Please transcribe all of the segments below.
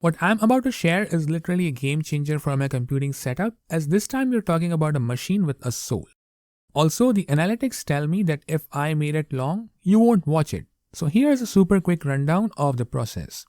What I'm about to share is literally a game changer for my computing setup, as this time we're talking about a machine with a soul. Also, the analytics tell me that if I made it long, you won't watch it. So here's a super quick rundown of the process.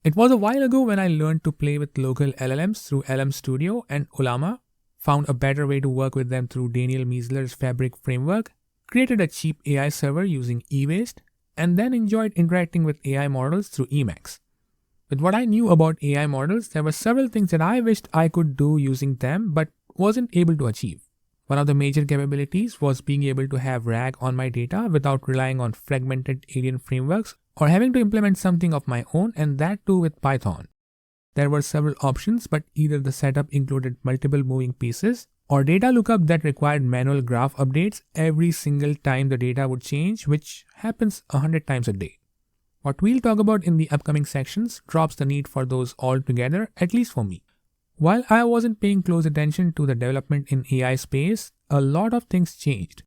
It was a while ago when I learned to play with local LLMs through LM Studio and Ulama, found a better way to work with them through Daniel Miesler's Fabric framework, created a cheap AI server using eWaste, and then enjoyed interacting with AI models through Emacs. With what I knew about AI models, there were several things that I wished I could do using them but wasn't able to achieve. One of the major capabilities was being able to have RAG on my data without relying on fragmented alien frameworks or having to implement something of my own, and that too with Python. There were several options, but either the setup included multiple moving pieces or data lookup that required manual graph updates every single time the data would change, which happens 100 times a day. What we'll talk about in the upcoming sections drops the need for those altogether, at least for me. While I wasn't paying close attention to the development in AI space, a lot of things changed.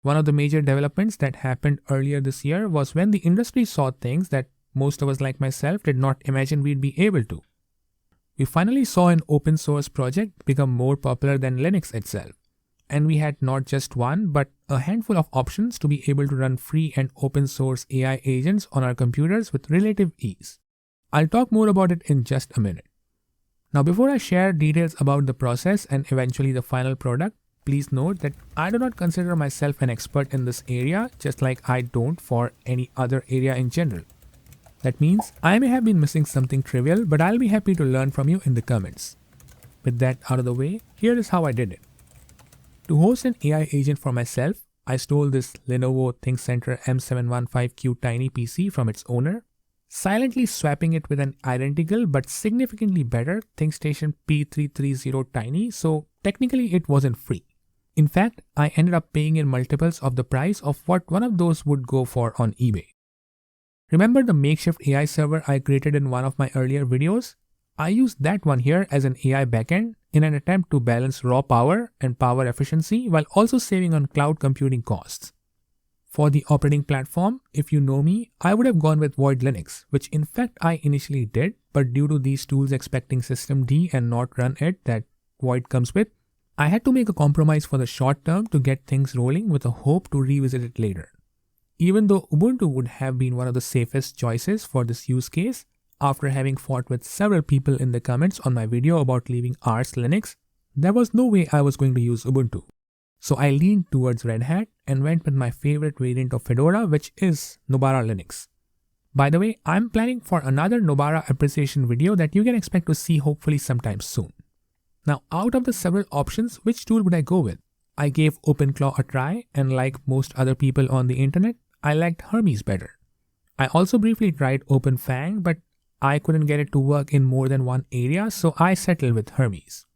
One of the major developments that happened earlier this year was when the industry saw things that most of us like myself did not imagine we'd be able to. We finally saw an open source project become more popular than Linux itself. And we had not just one, but a handful of options to be able to run free and open source AI agents on our computers with relative ease. I'll talk more about it in just a minute. Now, before I share details about the process and eventually the final product, please note that I do not consider myself an expert in this area, just like I don't for any other area in general. That means I may have been missing something trivial, but I'll be happy to learn from you in the comments. With that out of the way, here is how I did it. To host an AI agent for myself, I stole this Lenovo ThinkCentre M715Q Tiny PC from its owner, silently swapping it with an identical but significantly better ThinkStation P330 Tiny, so technically it wasn't free. In fact, I ended up paying in multiples of the price of what one of those would go for on eBay. Remember the makeshift AI server I created in one of my earlier videos? I used that one here as an AI backend in an attempt to balance raw power and power efficiency while also saving on cloud computing costs. For the operating platform, if you know me, I would have gone with Void Linux, which in fact I initially did, but due to these tools expecting systemd and not run it that Void comes with, I had to make a compromise for the short term to get things rolling with a hope to revisit it later. Even though Ubuntu would have been one of the safest choices for this use case, after having fought with several people in the comments on my video about leaving Ars Linux, there was no way I was going to use Ubuntu. So I leaned towards Red Hat and went with my favorite variant of Fedora, which is Nobara Linux. By the way, I'm planning for another Nobara appreciation video that you can expect to see hopefully sometime soon. Now, out of the several options, which tool would I go with? I gave OpenClaw a try, and like most other people on the internet, I liked Hermes better. I also briefly tried OpenFang, but I couldn't get it to work in more than one area, so I settled with Hermes.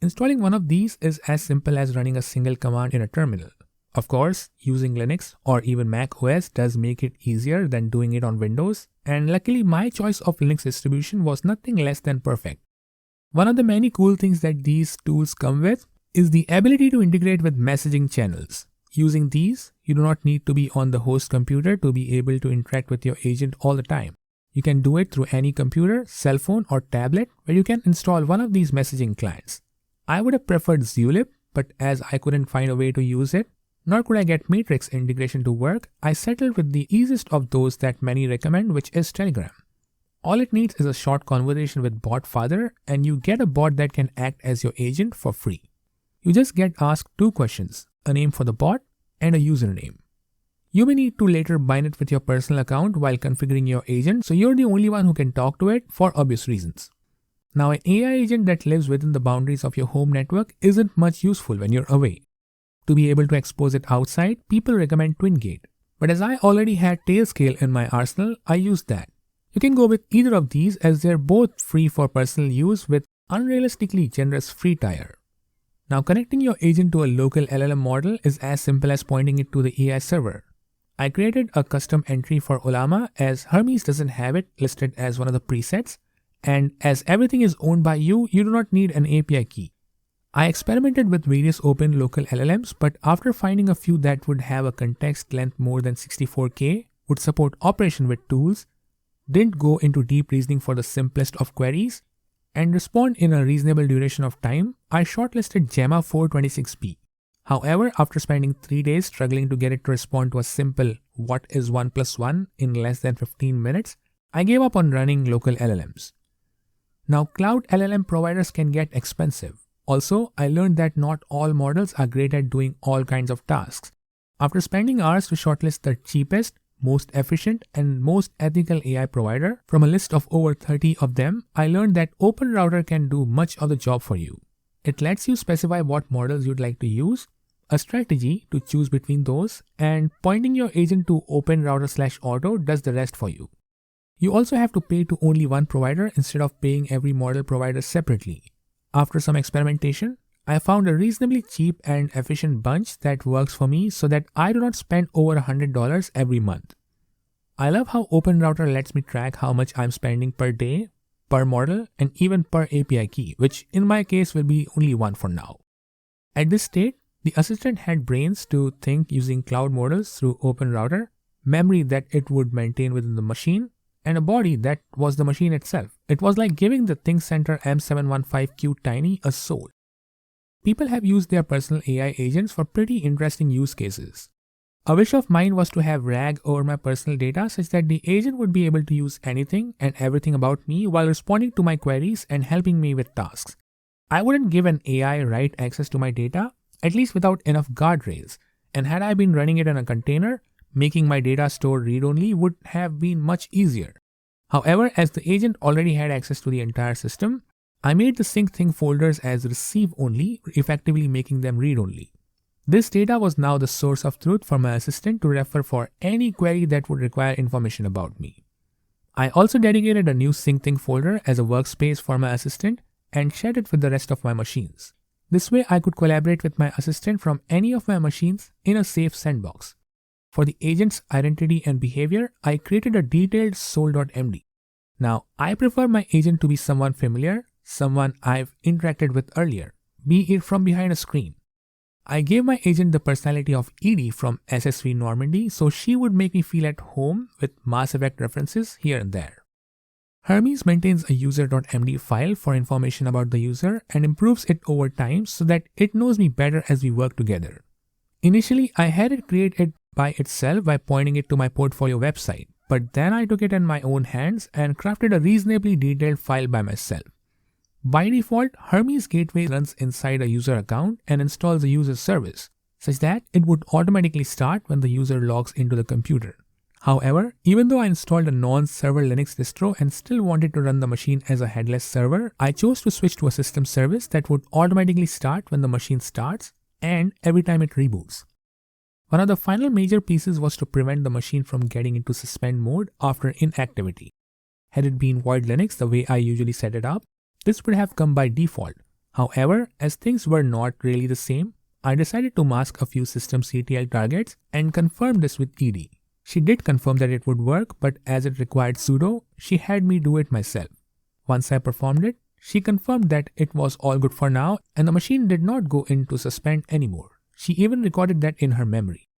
Installing one of these is as simple as running a single command in a terminal. Of course, using Linux or even Mac OS does make it easier than doing it on Windows, and luckily my choice of Linux distribution was nothing less than perfect. One of the many cool things that these tools come with is the ability to integrate with messaging channels. Using these, you do not need to be on the host computer to be able to interact with your agent all the time. You can do it through any computer, cell phone or tablet where you can install one of these messaging clients. I would have preferred Zulip, but as I couldn't find a way to use it, nor could I get Matrix integration to work, I settled with the easiest of those that many recommend, which is Telegram. All it needs is a short conversation with BotFather and you get a bot that can act as your agent for free. You just get asked two questions, a name for the bot and a username. You may need to later bind it with your personal account while configuring your agent, so you're the only one who can talk to it for obvious reasons. Now, an AI agent that lives within the boundaries of your home network isn't much useful when you're away. To be able to expose it outside, people recommend TwinGate. But as I already had Tailscale in my arsenal, I used that. You can go with either of these as they're both free for personal use with unrealistically generous free tier. Now, connecting your agent to a local LLM model is as simple as pointing it to the AI server. I created a custom entry for Ulama as Hermes doesn't have it listed as one of the presets, And as everything is owned by you, you do not need an API key. I experimented with various open local LLMs, but after finding a few that would have a context length more than 64K, would support operation with tools, didn't go into deep reasoning for the simplest of queries, and respond in a reasonable duration of time, I shortlisted Gemma 426p. However, after spending 3 days struggling to get it to respond to a simple "what is 1 plus 1" in less than 15 minutes, I gave up on running local LLMs. Now, cloud LLM providers can get expensive. Also, I learned that not all models are great at doing all kinds of tasks. After spending hours to shortlist the cheapest, most efficient, and most ethical AI provider from a list of over 30 of them, I learned that OpenRouter can do much of the job for you. It lets you specify what models you'd like to use, a strategy to choose between those, and pointing your agent to OpenRouter/Auto does the rest for you. You also have to pay to only one provider instead of paying every model provider separately. After some experimentation, I found a reasonably cheap and efficient bunch that works for me so that I do not spend over $100 every month. I love how OpenRouter lets me track how much I'm spending per day, per model, and even per API key, which in my case will be only one for now. At this state, the assistant had brains to think using cloud models through OpenRouter, memory that it would maintain within the machine, and a body that was the machine itself. It was like giving the ThinkCentre M715Q Tiny a soul. People have used their personal AI agents for pretty interesting use cases. A wish of mine was to have RAG over my personal data such that the agent would be able to use anything and everything about me while responding to my queries and helping me with tasks. I wouldn't give an AI right access to my data, at least without enough guardrails, and had I been running it in a container, making my data store read-only would have been much easier. However, as the agent already had access to the entire system, I made the sync thing folders as receive-only, effectively making them read-only. This data was now the source of truth for my assistant to refer for any query that would require information about me. I also dedicated a new sync thing folder as a workspace for my assistant and shared it with the rest of my machines. This way I could collaborate with my assistant from any of my machines in a safe sandbox. For the agent's identity and behavior, I created a detailed soul.md. Now, I prefer my agent to be someone familiar, someone I've interacted with earlier, be it from behind a screen. I gave my agent the personality of Edie from SSV Normandy, so she would make me feel at home with Mass Effect references here and there. Hermes maintains a user.md file for information about the user and improves it over time so that it knows me better as we work together. Initially, I had it create it by itself by pointing it to my portfolio website, but then I took it in my own hands and crafted a reasonably detailed file by myself. By default, Hermes Gateway runs inside a user account and installs a user service, such that it would automatically start when the user logs into the computer. However, even though I installed a non-server Linux distro and still wanted to run the machine as a headless server, I chose to switch to a system service that would automatically start when the machine starts and every time it reboots. One of the final major pieces was to prevent the machine from getting into suspend mode after inactivity. Had it been Void Linux the way I usually set it up, this would have come by default. However, as things were not really the same, I decided to mask a few systemctl targets and confirmed this with Edie. She did confirm that it would work, but as it required sudo, she had me do it myself. Once I performed it, she confirmed that it was all good for now and the machine did not go into suspend anymore. She even recorded that in her memory.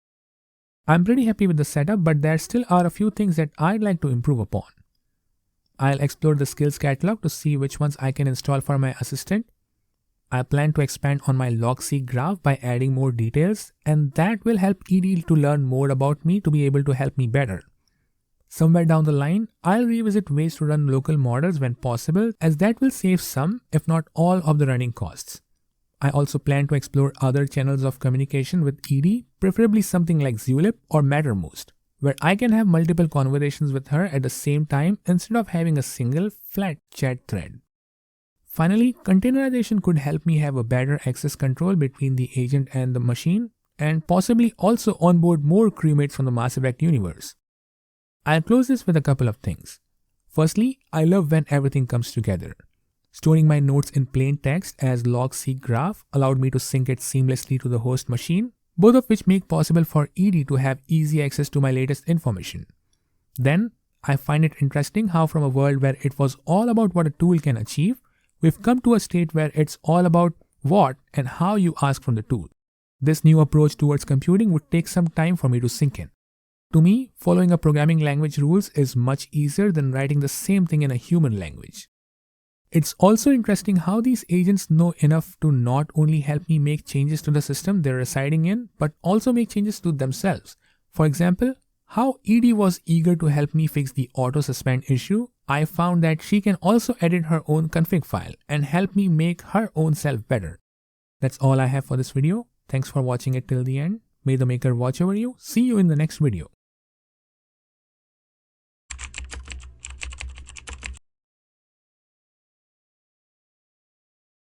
I'm pretty happy with the setup, but there still are a few things that I'd like to improve upon. I'll explore the skills catalog to see which ones I can install for my assistant. I plan to expand on my log-seek graph by adding more details, and that will help Edie to learn more about me to be able to help me better. Somewhere down the line, I'll revisit ways to run local models when possible, as that will save some, if not all, of the running costs. I also plan to explore other channels of communication with Edie, preferably something like Zulip or Mattermost, where I can have multiple conversations with her at the same time instead of having a single flat chat thread. Finally, containerization could help me have a better access control between the agent and the machine, and possibly also onboard more crewmates from the Mass Effect universe. I'll close this with a couple of things. Firstly, I love when everything comes together. Storing my notes in plain text as log-seek graph allowed me to sync it seamlessly to the host machine, both of which make possible for Edie to have easy access to my latest information. Then, I find it interesting how from a world where it was all about what a tool can achieve, we've come to a state where it's all about what and how you ask from the tool. This new approach towards computing would take some time for me to sink in. To me, following a programming language rules is much easier than writing the same thing in a human language. It's also interesting how these agents know enough to not only help me make changes to the system they're residing in, but also make changes to themselves. For example, how Edie was eager to help me fix the auto-suspend issue, I found that she can also edit her own config file and help me make her own self better. That's all I have for this video. Thanks for watching it till the end. May the maker watch over you. See you in the next video.